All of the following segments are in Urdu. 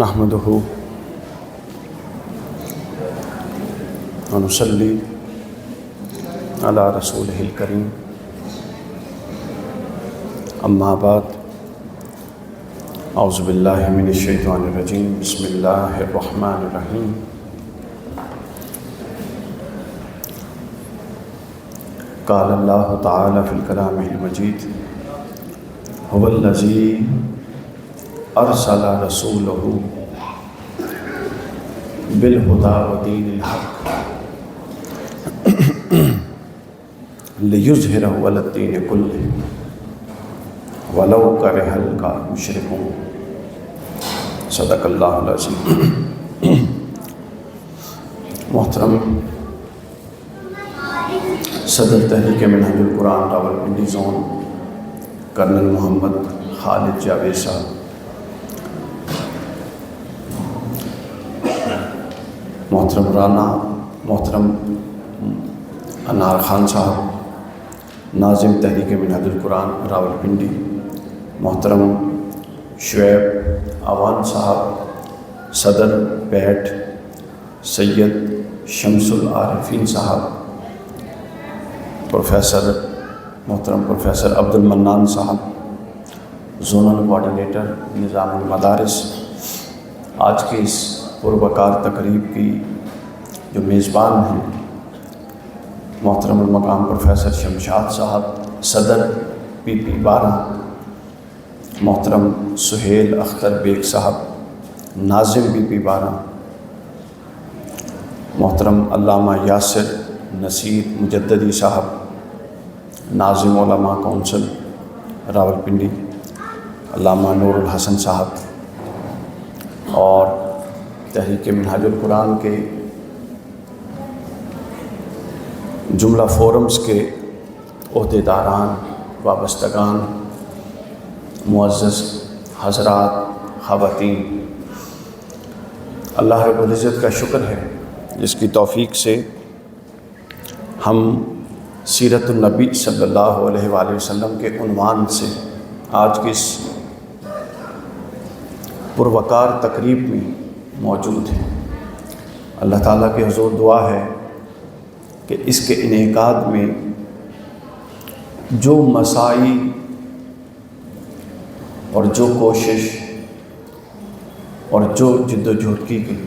نحمده ونصلي على رسوله الكريم اما بعد اعوذ باللہ من الشیطان الرجیم بسم اللہ الرحمن الرحیم قال اللہ تعالی فی الکلام المجید هو الذی ارسل رسولہ بالہدی ودین الحق لیظہرہ علی الدین کلہ ولو کرہ المشرکون صدق اللہ العظیم۔ محترم صدر تحریک منہج القرآن راولپنڈی زون کرنل محمد خالد جاوید صاحب، محترم رانا، محترم انار خان صاحب ناظم تحریک منہج القرآن راولپنڈی، محترم شعیب اوان صاحب صدر پیٹ، سید شمس العارفین صاحب، محترم پروفیسر عبد المنان صاحب زونل کوآرڈینیٹر نظام المدارس، آج کے اس پروقار تقریب کی جو میزبان ہیں محترم المقام پروفیسر شمشاد صاحب صدر پی پی 12، محترم سہیل اختر بیگ صاحب ناظم پی پی 12، محترم علامہ یاسر نصیر مجددی صاحب ناظم علماء کونسل راولپنڈی، علامہ نور الحسن صاحب، اور تحریک منہج القرآن کے جملہ فورمز کے عہدیداران، وابستگان، معزز حضرات، خواتین، اللہ رب العزت کا شکر ہے جس کی توفیق سے ہم سیرت النبی صلی اللہ علیہ وآلہ وسلم کے عنوان سے آج کی اس پروقار تقریب میں موجود ہیں۔ اللہ تعالیٰ کے حضور دعا ہے کہ اس کے انعقاد میں جو مساعی اور جو کوشش اور جو جد و جہد کی گئی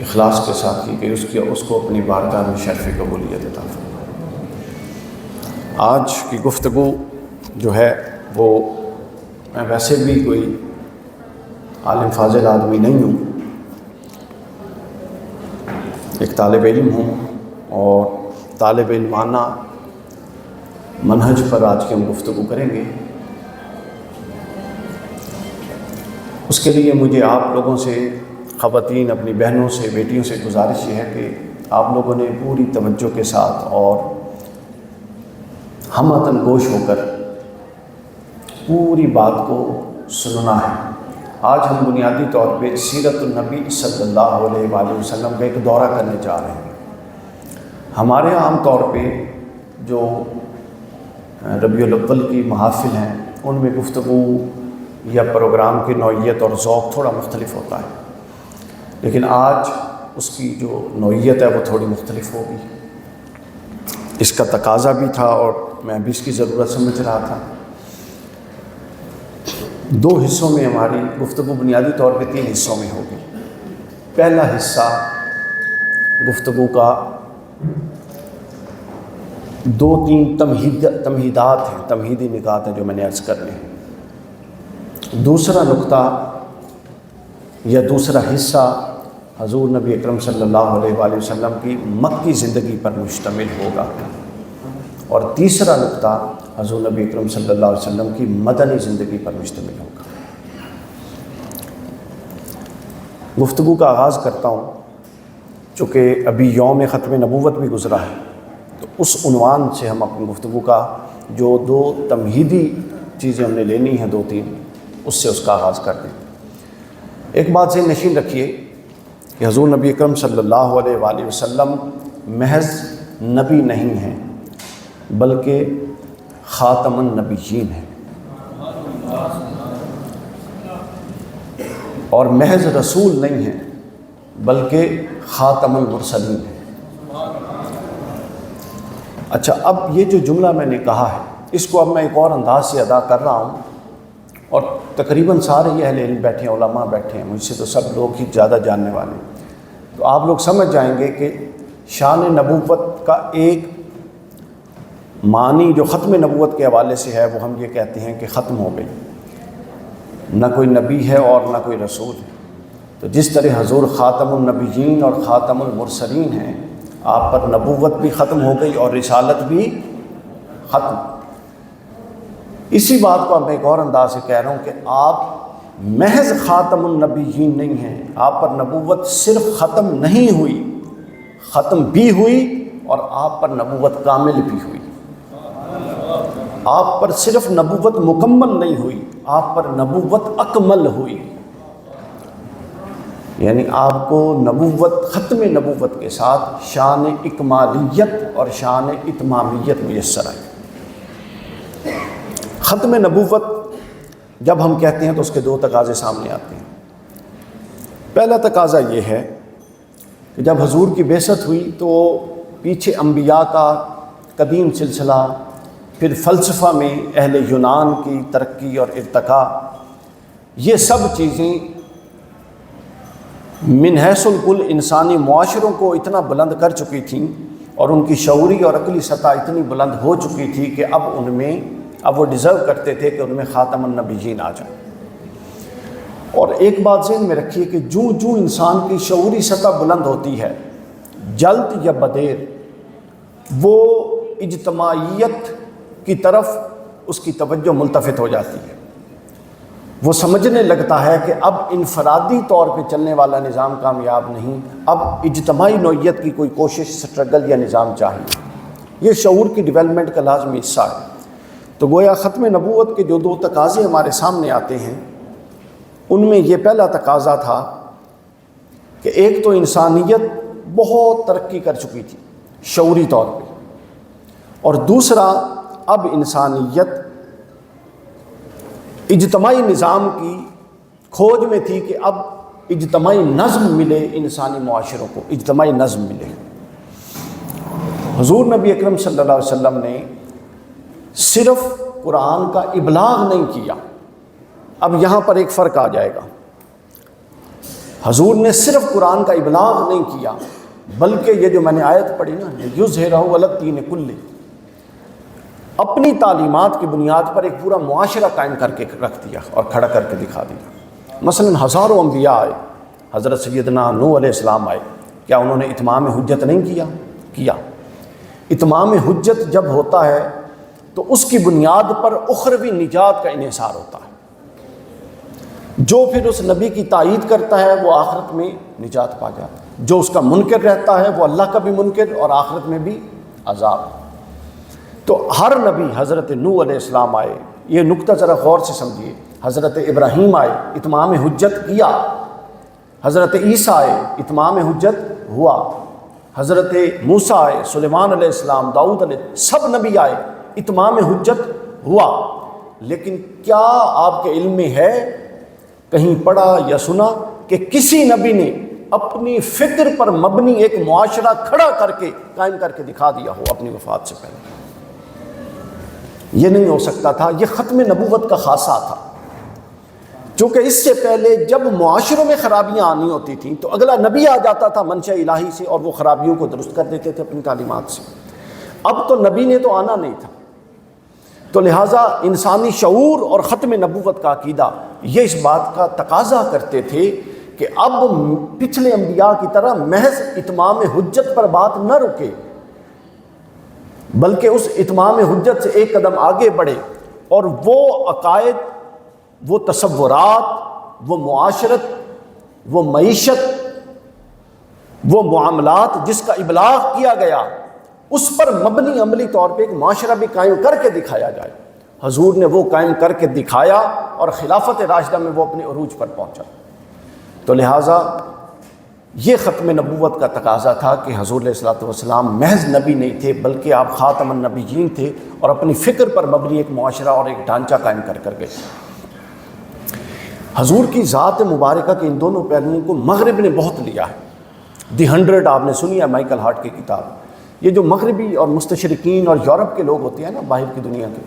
اخلاص کے ساتھ کی گئی اس کو اپنی بارگاہ میں شرف قبولیت عطا فرمائے۔ آج کی گفتگو جو ہے وہ میں ویسے بھی کوئی عالم فاضل آدمی نہیں ہوں، ایک طالب علم ہوں، اور طالب علمانہ منہج پر آج کی ہم گفتگو کریں گے۔ اس کے لیے مجھے آپ لوگوں سے، خواتین، اپنی بہنوں سے، بیٹیوں سے گزارش یہ ہے کہ آپ لوگوں نے پوری توجہ کے ساتھ اور ہمدن گوش ہو کر پوری بات کو سننا ہے۔ آج ہم بنیادی طور پہ سیرت النبی صلی اللہ علیہ وآلہ وسلم کا ایک دورہ کرنے جا رہے ہیں۔ ہمارے عام طور پہ جو ربیع الاول کی محافل ہیں ان میں گفتگو یا پروگرام کی نوعیت اور ذوق تھوڑا مختلف ہوتا ہے، لیکن آج اس کی جو نوعیت ہے وہ تھوڑی مختلف ہوگی۔ اس کا تقاضا بھی تھا اور میں بھی اس کی ضرورت سمجھ رہا تھا۔ دو حصوں میں ہماری گفتگو بنیادی طور پہ 3 حصوں میں ہوگی۔ پہلا حصہ گفتگو کا 2-3 تمہیدات ہیں، تمہیدی نکات ہیں جو میں نے عرض کر لی۔ دوسرا نقطہ یا دوسرا حصہ حضور نبی اکرم صلی اللہ علیہ وآلہ وسلم کی مکی زندگی پر مشتمل ہوگا، اور تیسرا نقطہ حضور نبی اکرم صلی اللہ علیہ وسلم کی مدنی زندگی پر مشتمل ہوگا۔ گفتگو کا آغاز کرتا ہوں، چونکہ ابھی یوم ختم نبوت بھی گزرا ہے، تو اس عنوان سے ہم اپنی گفتگو کا جو 2 تمہیدی چیزیں ہم نے لینی ہیں 2-3، اس سے اس کا آغاز کر دیں۔ ایک بات ذہن نشین رکھیے کہ حضور نبی اکرم صلی اللہ علیہ وآلہ وسلم محض نبی نہیں ہیں بلکہ خاتم النبیین ہیں۔ اور محض رسول نہیں ہیں بلکہ خاتم المرسلین ہیں۔ اچھا، اب یہ جو جملہ میں نے کہا ہے اس کو اب میں ایک اور انداز سے ادا کر رہا ہوں، اور تقریباً سارے یہ اہل علم بیٹھے ہیں، علماء بیٹھے ہیں، مجھ سے تو سب لوگ ہی زیادہ جاننے والے ہیں، تو آپ لوگ سمجھ جائیں گے کہ شان نبوت کا ایک معنی جو ختم نبوت کے حوالے سے ہے وہ ہم یہ کہتے ہیں کہ ختم ہو گئی، نہ کوئی نبی ہے اور نہ کوئی رسول ہے۔ تو جس طرح حضور خاتم النبیین اور خاتم المرسلین ہیں، آپ پر نبوت بھی ختم ہو گئی اور رسالت بھی ختم۔ اسی بات کو میں ایک اور انداز سے کہہ رہا ہوں کہ آپ محض خاتم النبیین نہیں ہیں، آپ پر نبوت صرف ختم نہیں ہوئی، ختم بھی ہوئی اور آپ پر نبوت کامل بھی ہوئی۔ آپ پر صرف نبوت مکمل نہیں ہوئی، آپ پر نبوت اکمل ہوئی، یعنی آپ کو نبوت، ختم نبوت کے ساتھ شان اکمالیت اور شان اتمامیت میسر آئی۔ ختم نبوت جب ہم کہتے ہیں تو اس کے دو تقاضے سامنے آتے ہیں۔ پہلا تقاضا یہ ہے کہ جب حضور کی بعثت ہوئی تو پیچھے انبیاء کا قدیم سلسلہ، پھر فلسفہ میں اہل یونان کی ترقی اور ارتقاء، یہ سب چیزیں من حیث الکل انسانی معاشروں کو اتنا بلند کر چکی تھیں اور ان کی شعوری اور عقلی سطح اتنی بلند ہو چکی تھی کہ اب وہ ڈیزرو کرتے تھے کہ ان میں خاتم النبیین آ جائیں۔ اور ایک بات ذہن میں رکھیے کہ جو انسان کی شعوری سطح بلند ہوتی ہے، جلد یا بدیر وہ اجتماعیت کی طرف اس کی توجہ ملتفت ہو جاتی ہے، وہ سمجھنے لگتا ہے کہ اب انفرادی طور پہ چلنے والا نظام کامیاب نہیں، اب اجتماعی نوعیت کی کوئی کوشش، سٹرگل یا نظام چاہیے۔ یہ شعور کی ڈیولپمنٹ کا لازمی حصہ ہے۔ تو گویا ختم نبوت کے جو دو تقاضے ہمارے سامنے آتے ہیں، ان میں یہ پہلا تقاضا تھا کہ ایک تو انسانیت بہت ترقی کر چکی تھی شعوری طور پہ، اور دوسرا اب انسانیت اجتماعی نظام کی کھوج میں تھی کہ اب اجتماعی نظم ملے، انسانی معاشروں کو اجتماعی نظم ملے۔ حضور نبی اکرم صلی اللہ علیہ وسلم نے صرف قرآن کا ابلاغ نہیں کیا۔ اب یہاں پر ایک فرق آ جائے گا، حضور نے صرف قرآن کا ابلاغ نہیں کیا، بلکہ یہ جو میں نے آیت پڑھی نا، یظہرہ علی الدین کلہ، اپنی تعلیمات کی بنیاد پر ایک پورا معاشرہ قائم کر کے رکھ دیا اور کھڑا کر کے دکھا دیا۔ مثلا ہزاروں انبیاء آئے، حضرت سیدنا نوح علیہ السلام آئے، کیا انہوں نے اتمام حجت نہیں کیا؟ اتمام حجت جب ہوتا ہے تو اس کی بنیاد پر اخروی نجات کا انحصار ہوتا ہے۔ جو پھر اس نبی کی تائید کرتا ہے وہ آخرت میں نجات پا جاتا ہے، جو اس کا منکر رہتا ہے وہ اللہ کا بھی منکر اور آخرت میں بھی عذاب۔ تو ہر نبی، حضرت نوح علیہ السلام آئے، یہ نقطہ ذرا غور سے سمجھیے، حضرت ابراہیم آئے، اتمام حجت کیا، حضرت عیسیٰ آئے، اتمام حجت ہوا، حضرت موسیٰ آئے، سلیمان علیہ السلام، داؤد علیہ، سب نبی آئے، اتمام حجت ہوا۔ لیکن کیا آپ کے علم میں ہے، کہیں پڑھا یا سنا کہ کسی نبی نے اپنی فکر پر مبنی ایک معاشرہ کھڑا کر کے قائم کر کے دکھا دیا ہو اپنی وفات سے پہلے؟ یہ نہیں ہو سکتا تھا۔ یہ ختم نبوت کا خاصہ تھا، چونکہ اس سے پہلے جب معاشروں میں خرابیاں آنی ہوتی تھیں تو اگلا نبی آ جاتا تھا منشا الہی سے اور وہ خرابیوں کو درست کر دیتے تھے اپنی تعلیمات سے۔ اب تو نبی نے تو آنا نہیں تھا، تو لہٰذا انسانی شعور اور ختم نبوت کا عقیدہ یہ اس بات کا تقاضا کرتے تھے کہ اب پچھلے انبیاء کی طرح محض اتمام حجت پر بات نہ رکے، بلکہ اس اتمام حجت سے ایک قدم آگے بڑھے اور وہ عقائد، وہ تصورات، وہ معاشرت، وہ معیشت، وہ معاملات جس کا ابلاغ کیا گیا، اس پر مبنی عملی طور پہ ایک معاشرہ بھی قائم کر کے دکھایا جائے۔ حضور نے وہ قائم کر کے دکھایا اور خلافت راشدہ میں وہ اپنے عروج پر پہنچا۔ تو لہٰذا یہ ختم نبوت کا تقاضا تھا کہ حضور علیہ الصلوۃ والسلام محض نبی نہیں تھے بلکہ آپ خاتم النبیین تھے اور اپنی فکر پر مبنی ایک معاشرہ اور ایک ڈھانچہ قائم کر گئے۔ حضور کی ذات مبارکہ کے ان دونوں پہلوؤں کو مغرب نے بہت لیا ہے. دی 100 آپ نے سنی ہے مائیکل ہارٹ کی کتاب. یہ جو مغربی اور مستشرقین اور یورپ کے لوگ ہوتے ہیں نا باہر کی دنیا کے،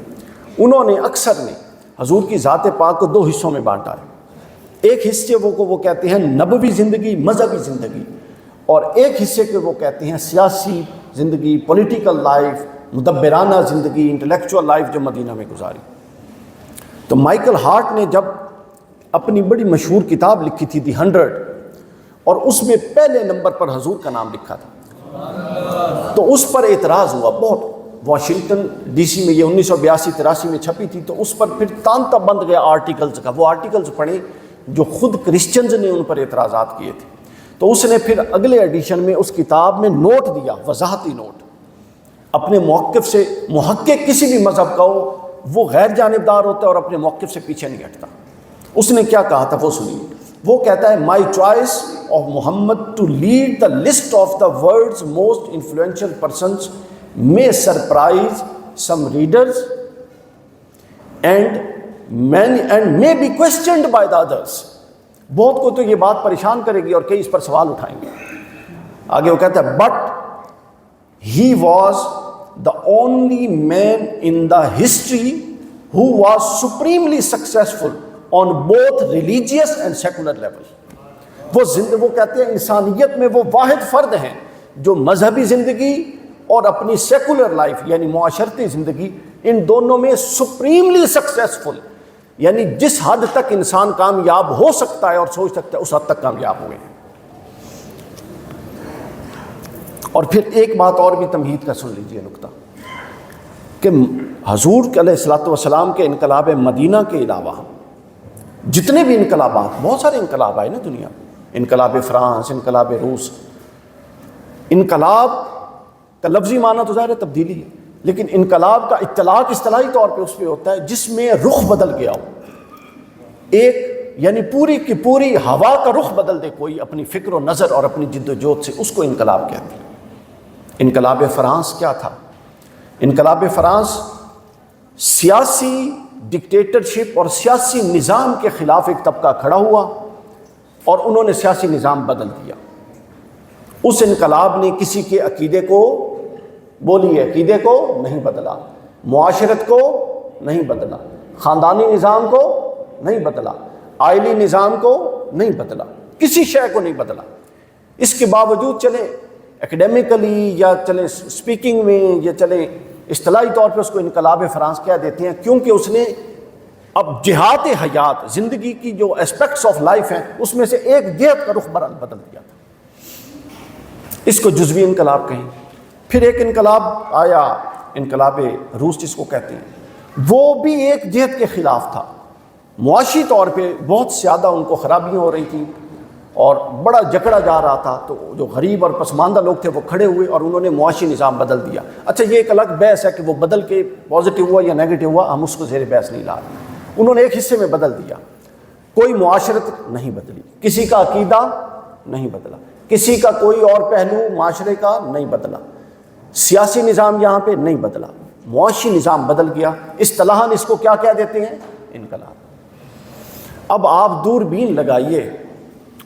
انہوں نے اکثر نے حضور کی ذات پاک کو 2 حصوں میں بانٹا ہے. ایک حصے وہ کہتے ہیں نبوی زندگی، مذہبی زندگی، اور ایک حصے کے وہ کہتے ہیں سیاسی زندگی، پولیٹیکل لائف، مدبرانہ زندگی، انٹلیکچوئل لائف جو مدینہ میں گزاری. تو مائیکل ہارٹ نے جب اپنی بڑی مشہور کتاب لکھی تھی دی 100، اور اس میں پہلے نمبر پر حضور کا نام لکھا تھا، تو اس پر اعتراض ہوا بہت. واشنگٹن ڈی سی میں یہ 1982-83 میں چھپی تھی، تو اس پر پھر تانتا بند گیا آرٹیکلز کا. وہ آرٹیکلز پڑھیں جو خود کرسچنز نے ان پر اعتراضات کیے تھے. تو اس نے پھر اگلے ایڈیشن میں اس کتاب میں نوٹ دیا، وضاحتی نوٹ، اپنے موقف سے. محقق کسی بھی مذہب کا ہو وہ غیر جانبدار ہوتا ہے اور اپنے موقف سے پیچھے نہیں ہٹتا. اس نے کیا کہا تھا وہ سنیے. وہ کہتا ہے my choice of Muhammad to lead the list of the world's most influential persons may surprise some readers and may be questioned by the others. بہت کو تو یہ بات پریشان کرے گی اور کئی اس پر سوال اٹھائیں گے. آگے وہ کہتا ہے but he was the only man in the history who was supremely successful on both religious and secular level. وہ کہتے ہیں انسانیت میں وہ واحد فرد ہیں جو مذہبی زندگی اور اپنی سیکولر لائف یعنی معاشرتی زندگی، ان دونوں میں سپریملی سکسیسفل، یعنی جس حد تک انسان کامیاب ہو سکتا ہے اور سوچ سکتا ہے اس حد تک کامیاب ہوئے ہیں. اور پھر ایک بات اور بھی تمہید کا سن لیجئے نکتہ، کہ حضور علیہ الصلوۃ والسلام کے انقلاب مدینہ کے علاوہ جتنے بھی انقلابات، بہت سارے انقلاب آئے نا دنیا میں، انقلاب فرانس، انقلاب روس. انقلاب کا لفظی معنی تو ظاہر ہے تبدیلی ہے، لیکن انقلاب کا اطلاق اصطلاحی طور پہ اس پہ ہوتا ہے جس میں رخ بدل گیا ہو. ایک یعنی پوری کی پوری ہوا کا رخ بدل دے کوئی اپنی فکر و نظر اور اپنی جد و جہد سے، اس کو انقلاب کہتے ہیں. انقلاب فرانس کیا تھا؟ انقلاب فرانس سیاسی ڈکٹیٹرشپ اور سیاسی نظام کے خلاف ایک طبقہ کھڑا ہوا اور انہوں نے سیاسی نظام بدل دیا. اس انقلاب نے کسی کے عقیدے کو، بولیے عقیدے کو نہیں بدلا، معاشرت کو نہیں بدلا، خاندانی نظام کو نہیں بدلا، آئلی نظام کو نہیں بدلا، کسی شے کو نہیں بدلا. اس کے باوجود چلے ایکڈیمکلی یا چلے اسپیکنگ میں یا چلے اصطلاحی طور پہ اس کو انقلاب فرانس کہہ دیتے ہیں، کیونکہ اس نے اب جہات حیات، زندگی کی جو اسپیکٹس آف لائف ہیں اس میں سے ایک جہت کا رخ بدل دیا تھا. اس کو جزوی انقلاب کہیں. پھر ایک انقلاب آیا، انقلاب روس جس کو کہتے ہیں، وہ بھی ایک جہت کے خلاف تھا. معاشی طور پہ بہت زیادہ ان کو خرابیاں ہو رہی تھیں اور بڑا جکڑا جا رہا تھا، تو جو غریب اور پسماندہ لوگ تھے وہ کھڑے ہوئے اور انہوں نے معاشی نظام بدل دیا. اچھا یہ ایک الگ بحث ہے کہ وہ بدل کے پازیٹیو ہوا یا نیگیٹو ہوا، ہم اس کو زیر بحث نہیں لا رہے. انہوں نے ایک حصے میں بدل دیا. کوئی معاشرت نہیں بدلی، کسی کا عقیدہ نہیں بدلا، کسی کا کوئی اور پہلو معاشرے کا نہیں بدلا، سیاسی نظام یہاں پہ نہیں بدلا، معاشی نظام بدل گیا. اصطلاحاً اس کو کیا کہہ دیتے ہیں؟ انقلاب. اب آپ دوربین لگائیے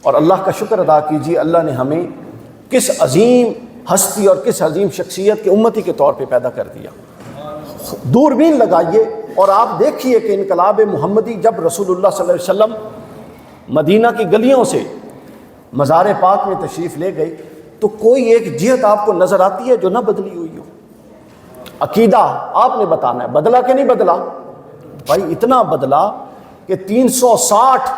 اور اللہ کا شکر ادا کیجیے، اللہ نے ہمیں کس عظیم ہستی اور کس عظیم شخصیت کے امتی کے طور پہ پیدا کر دیا. دوربین لگائیے اور آپ دیکھیے کہ انقلاب محمدی جب رسول اللہ صلی اللہ علیہ وسلم مدینہ کی گلیوں سے مزار پاک میں تشریف لے گئے تو کوئی ایک جہت آپ کو نظر آتی ہے جو نہ بدلی ہوئی ہو. عقیدہ آپ نے بتانا ہے بدلا کہ نہیں بدلا. بھائی اتنا بدلا کہ 360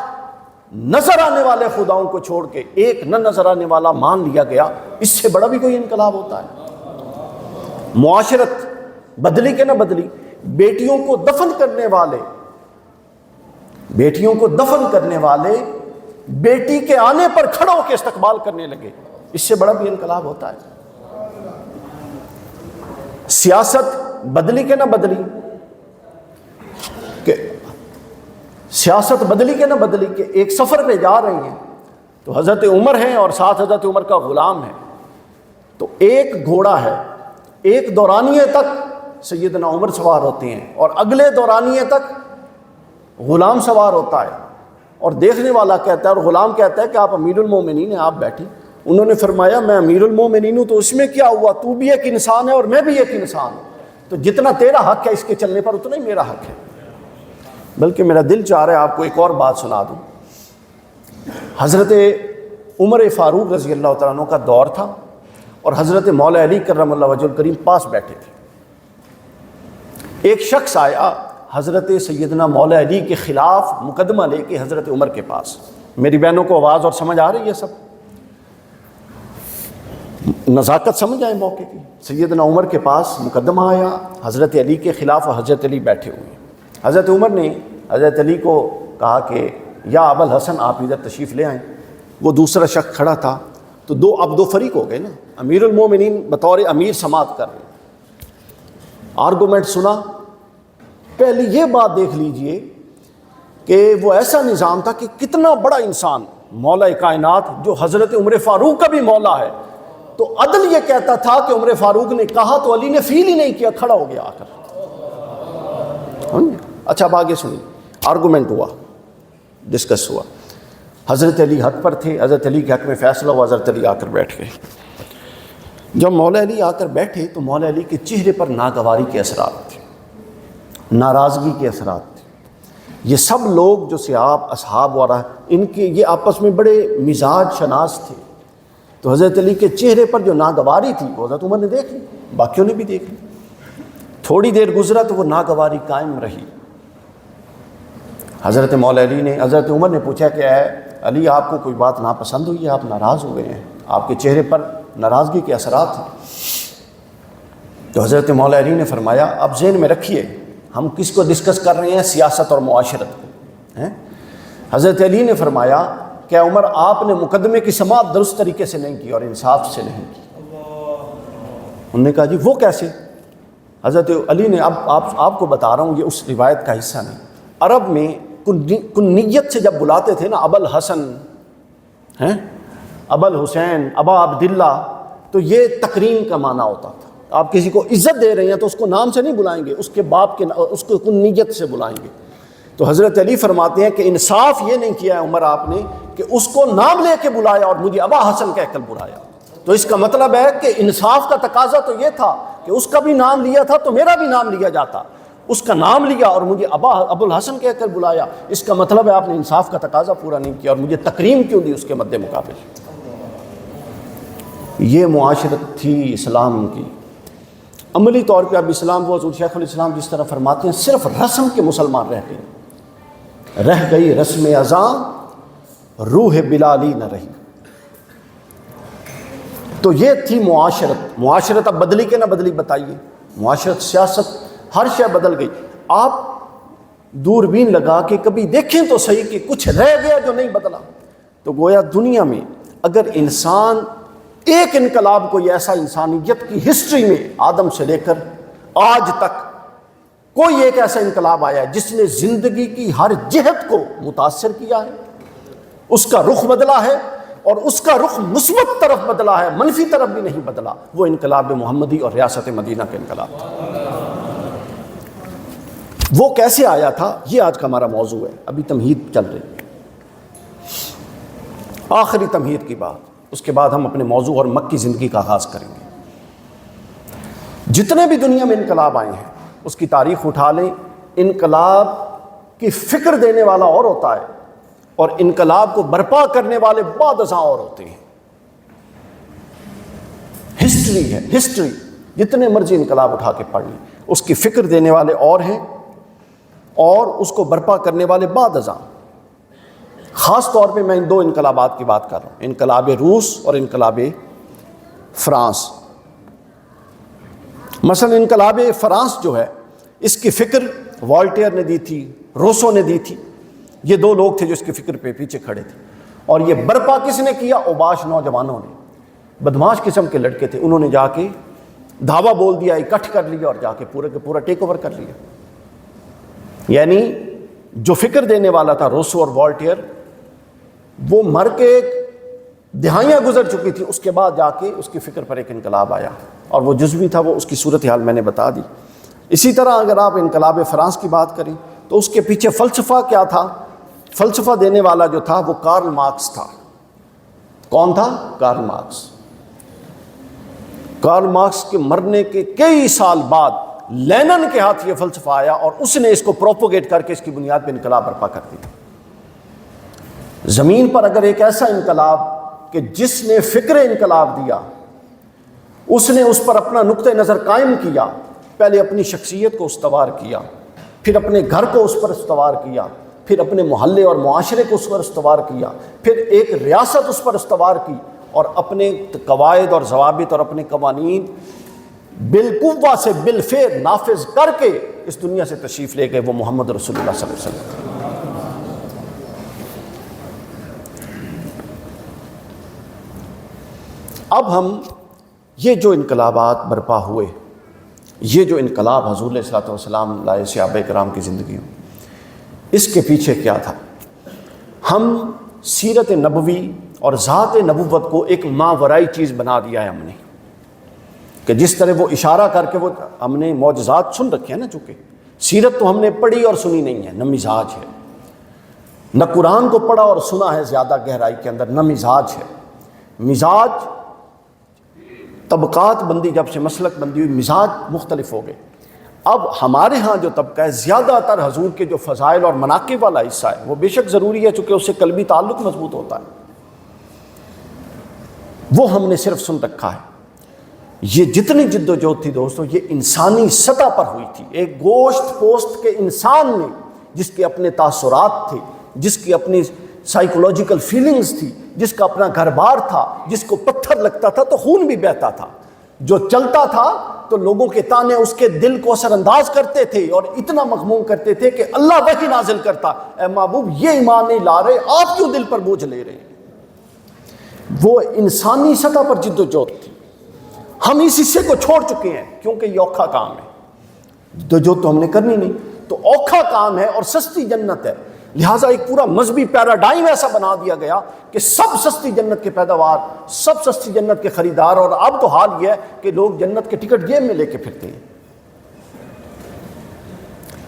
نظر آنے والے خداؤں کو چھوڑ کے ایک نہ نظر آنے والا مان لیا گیا. اس سے بڑا بھی کوئی انقلاب ہوتا ہے؟ معاشرت بدلی کہ نہ بدلی. بیٹیوں کو دفن کرنے والے بیٹی کے آنے پر کھڑا ہو کے استقبال کرنے لگے. اس سے بڑا بھی انقلاب ہوتا ہے؟ سیاست بدلی کہ نہ بدلی، کہ سیاست بدلی کہ نہ بدلی، کہ ایک سفر پہ جا رہے ہیں تو حضرت عمر ہیں اور ساتھ حضرت عمر کا غلام ہے، تو ایک گھوڑا ہے، ایک دورانیے تک سیدنا عمر سوار ہوتے ہیں اور اگلے دورانیے تک غلام سوار ہوتا ہے. اور دیکھنے والا کہتا ہے اور غلام کہتا ہے کہ آپ امیر المومنین ہیں، آپ بیٹھیں۔ انہوں نے فرمایا میں امیر المومنین ہوں تو اس میں کیا ہوا، تو بھی ایک انسان ہے اور میں بھی ایک انسان ہوں، تو جتنا تیرا حق ہے اس کے چلنے پر اتنا ہی میرا حق ہے۔ بلکہ میرا دل چاہ رہا ہے آپ کو ایک اور بات سنا دوں۔ حضرت عمر فاروق رضی اللہ تعالیٰ عنہ کا دور تھا اور حضرت مولا علی کرم اللہ وجہ الکریم پاس بیٹھے تھے۔ ایک شخص آیا حضرت سیدنا مولا علی کے خلاف مقدمہ لے کے حضرت عمر کے پاس۔ میری بہنوں کو آواز اور سمجھ آ رہی ہے؟ سب نزاکت سمجھ آئے موقع کی۔ سیدنا عمر کے پاس مقدمہ آیا حضرت علی کے خلاف اور حضرت علی بیٹھے ہوئے ہیں۔ حضرت عمر نے حضرت علی کو کہا کہ یا ابا الحسن آپ ادھر تشریف لے آئیں۔ وہ دوسرا شخص کھڑا تھا تو اب دو فریق ہو گئے نا، امیر المومنین بطور امیر سماعت کر رہے، آرگومنٹ سنا۔ پہلے یہ بات دیکھ لیجئے کہ وہ ایسا نظام تھا کہ کتنا بڑا انسان مولا کائنات جو حضرت عمر فاروق کا بھی مولا ہے، تو عدل یہ کہتا تھا کہ عمر فاروق نے کہا تو علی نے فیل ہی نہیں کیا، کھڑا ہو گیا آ کر۔ اچھا اب آگے سنیے، آرگومنٹ ہوا، ڈسکس ہوا، حضرت علی حق پر تھے، حضرت علی کے حق میں فیصلہ ہوا، حضرت علی آ کر بیٹھ گئے۔ جب مولا علی آ کر بیٹھے تو مولا علی کے چہرے پر ناگواری کے اثرات تھے، ناراضگی کے اثرات تھے۔ یہ سب لوگ جو صحاب اصحاب وغیرہ ان کے یہ آپس میں بڑے مزاج شناس تھے، تو حضرت علی کے چہرے پر جو ناگواری تھی وہ حضرت عمر نے دیکھ لی، باقیوں نے بھی دیکھ لی۔ تھوڑی دیر گزرا تو وہ ناگواری قائم رہی۔ حضرت مولا علی نے حضرت عمر نے پوچھا کہ اے علی آپ کو کوئی بات ناپسند ہوئی ہے، آپ ناراض ہو گئے ہیں، آپ کے چہرے پر ناراضگی کے اثرات ہیں؟ تو حضرت مولا علی نے فرمایا اب ذہن میں رکھیے ہم کس کو ڈسکس کر رہے ہیں، سیاست اور معاشرت کو۔ حضرت علی نے فرمایا کہ عمر آپ نے مقدمے کی سماعت درست طریقے سے نہیں کی اور انصاف سے نہیں کی۔ انہوں نے کہا جی وہ کیسے؟ حضرت علی نے اب آپ کو بتا رہا ہوں، یہ اس روایت کا حصہ نہیں۔ عرب میں کنیت سے جب بلاتے تھے نا، ابا الحسن، ابا الحسین، ابا عبداللہ، تو یہ تکریم کا معنی ہوتا تھا۔ آپ کسی کو عزت دے رہے ہیں تو اس کو نام سے نہیں بلائیں گے، اس کے باپ کے اس کو کنیت سے بلائیں گے۔ تو حضرت علی فرماتے ہیں کہ انصاف یہ نہیں کیا ہے عمر آپ نے کہ اس کو نام لے کے بلایا اور مجھے ابا حسن کہہ کر بلایا۔ تو اس کا مطلب ہے کہ انصاف کا تقاضا تو یہ تھا کہ اس کا بھی نام لیا تھا تو میرا بھی نام لیا جاتا، اس کا نام لیا اور مجھے ابو الحسن کہہ کر بلایا، اس کا مطلب ہے آپ نے انصاف کا تقاضا پورا نہیں کیا اور مجھے تکریم کیوں دی اس کے مد مقابل۔ یہ معاشرت تھی اسلام کی۔ عملی طور پہ اب اسلام کو حضور شیخ الاسلام جس طرح فرماتے ہیں صرف رسم کے مسلمان رہ گئی رسم ازاں، روح بلالی نہ رہی۔ تو یہ تھی معاشرت اب بدلی کہ نہ بدلی بتائیے؟ معاشرت، سیاست، ہر شے بدل گئی۔ آپ دوربین لگا کے کبھی دیکھیں تو صحیح کہ کچھ رہ گیا جو نہیں بدلا۔ تو گویا دنیا میں اگر انسان ایک انقلاب کوئی ایسا انسانیت کی ہسٹری میں آدم سے لے کر آج تک کوئی ایک ایسا انقلاب آیا ہے جس نے زندگی کی ہر جہت کو متاثر کیا ہے، اس کا رخ بدلا ہے اور اس کا رخ مثبت طرف بدلا ہے، منفی طرف بھی نہیں بدلا، وہ انقلاب محمدی اور ریاست مدینہ کا انقلاب تھا۔ وہ کیسے آیا تھا یہ آج کا ہمارا موضوع ہے۔ ابھی تمہید چل رہی ہے، آخری تمہید کی بات، اس کے بعد ہم اپنے موضوع اور مکی زندگی کا آغاز کریں گے۔ جتنے بھی دنیا میں انقلاب آئے ہیں اس کی تاریخ اٹھا لیں، انقلاب کی فکر دینے والا اور ہوتا ہے اور انقلاب کو برپا کرنے والے بعد ازاں اور ہوتے ہیں۔ ہسٹری ہے، ہسٹری جتنے مرضی انقلاب اٹھا کے پڑھ لیں، اس کی فکر دینے والے اور ہیں اور اس کو برپا کرنے والے بعد ازاں۔ خاص طور پہ میں ان دو انقلابات کی بات کر رہا ہوں، انقلاب روس اور انقلاب فرانس۔ مثلا انقلاب فرانس جو ہے اس کی فکر والٹیئر نے دی تھی، روسو نے دی تھی، یہ دو لوگ تھے جو اس کی فکر پہ پیچھے کھڑے تھے، اور یہ برپا کس نے کیا؟ اوباش نوجوانوں نے، بدماش قسم کے لڑکے تھے، انہوں نے جا کے دھاوا بول دیا، اکٹھ کر لیا اور جا کے پورے کے پورا ٹیک اوور کر لیا۔ یعنی جو فکر دینے والا تھا روسو اور والٹیئر، وہ مر کے دہائیاں گزر چکی تھی، اس کے بعد جا کے اس کی فکر پر ایک انقلاب آیا اور وہ جزوی تھا، وہ اس کی صورتحال میں نے بتا دی۔ اسی طرح اگر آپ انقلاب فرانس کی بات کریں تو اس کے پیچھے فلسفہ کیا تھا؟ فلسفہ دینے والا جو تھا وہ کارل مارکس تھا۔ کون تھا؟ Karl Marx. کارل مارکس کے مرنے کے کئی سال بعد لینن کے ہاتھ یہ فلسفہ آیا اور اس نے اس کو پروپوگیٹ کر کے اس کی بنیاد پہ انقلاب برپا کر دیا۔ زمین پر اگر ایک ایسا انقلاب کہ جس نے فکر انقلاب دیا، اس نے اس پر اپنا نقطہ نظر قائم کیا، پہلے اپنی شخصیت کو استوار کیا، پھر اپنے گھر کو اس پر استوار کیا، پھر اپنے محلے اور معاشرے کو اس پر استوار کیا، پھر ایک ریاست اس پر استوار کی، اور اپنے قواعد اور ضوابط اور اپنے قوانین بالقوہ سے بالفعل نافذ کر کے اس دنیا سے تشریف لے گئے، وہ محمد رسول اللہ صلی اللہ علیہ وسلم۔ اب ہم یہ جو انقلابات برپا ہوئے، یہ جو انقلاب حضور علیہ الصلوۃ والسلام لائے صحابہ کرام کی زندگی میں، اس کے پیچھے کیا تھا؟ ہم سیرت نبوی اور ذات نبوت کو ایک ماورائی چیز بنا دیا ہے ہم نے، کہ جس طرح وہ اشارہ کر کے وہ ہم نے معجزات سن رکھے ہیں نا، چونکہ سیرت تو ہم نے پڑھی اور سنی نہیں ہے، نہ مزاج ہے، نہ قرآن کو پڑھا اور سنا ہے زیادہ گہرائی کے اندر، نہ مزاج ہے۔ مزاج طبقات بندی جب سے مسلک بندی ہوئی، مزاج مختلف ہو گئے۔ اب ہمارے ہاں جو طبقہ ہے زیادہ تر حضور کے جو فضائل اور مناقب والا حصہ ہے وہ بے شک ضروری ہے، چونکہ اس سے قلبی تعلق مضبوط ہوتا ہے، وہ ہم نے صرف سن رکھا ہے۔ یہ جتنی جد و جہد تھی دوستو، یہ انسانی سطح پر ہوئی تھی، ایک گوشت پوست کے انسان نے، جس کے اپنے تاثرات تھے، جس کی اپنی سائیکولوجیکل فیلنگز تھی، جس کا اپنا گھر بار تھا، جس کو پتھر لگتا تھا تو خون بھی بہتا تھا، جو چلتا تھا تو لوگوں کے تانے اس کے دل کو اثر انداز کرتے تھے اور اتنا مغموم کرتے تھے کہ اللہ وحی نازل کرتا، اے محبوب یہ ایمان نہیں لا رہے، آپ کیوں دل پر بوجھ لے رہے ہیں؟ وہ انسانی سطح پر جد و جہد تھی۔ ہم اس حصے کو چھوڑ چکے ہیں کیونکہ یہ اوکھا کام ہے، جد و جہد تو ہم نے کرنی نہیں، تو اوکھا کام ہے اور سستی جنت ہے، لہٰذا ایک پورا مذہبی پیراڈائم ایسا بنا دیا گیا کہ سب سستی جنت کے پیداوار، سب سستی جنت کے خریدار، اور اب تو حال یہ ہے کہ لوگ جنت کے ٹکٹ جیب میں لے کے پھرتے ہیں۔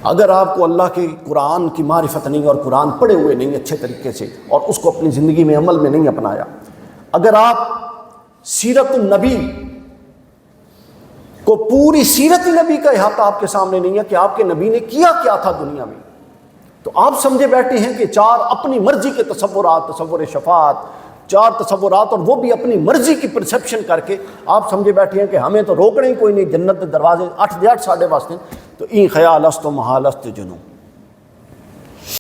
اگر آپ کو اللہ کے قرآن کی معرفت نہیں اور قرآن پڑھے ہوئے نہیں اچھے طریقے سے اور اس کو اپنی زندگی میں عمل میں نہیں اپنایا، اگر آپ سیرت النبی کو پوری سیرت نبی کا احاطہ آپ کے سامنے نہیں ہے کہ آپ کے نبی نے کیا کیا تھا دنیا میں، تو آپ سمجھے بیٹھے ہیں کہ چار اپنی مرضی کے تصورات، تصور شفاعت، چار تصورات، اور وہ بھی اپنی مرضی کی پرسیپشن کر کے آپ سمجھے بیٹھے ہیں کہ ہمیں تو روکنے ہی کوئی نہیں، جنت دروازے 8 8:30 واسطے، تو این خیال است و محال است جنوں۔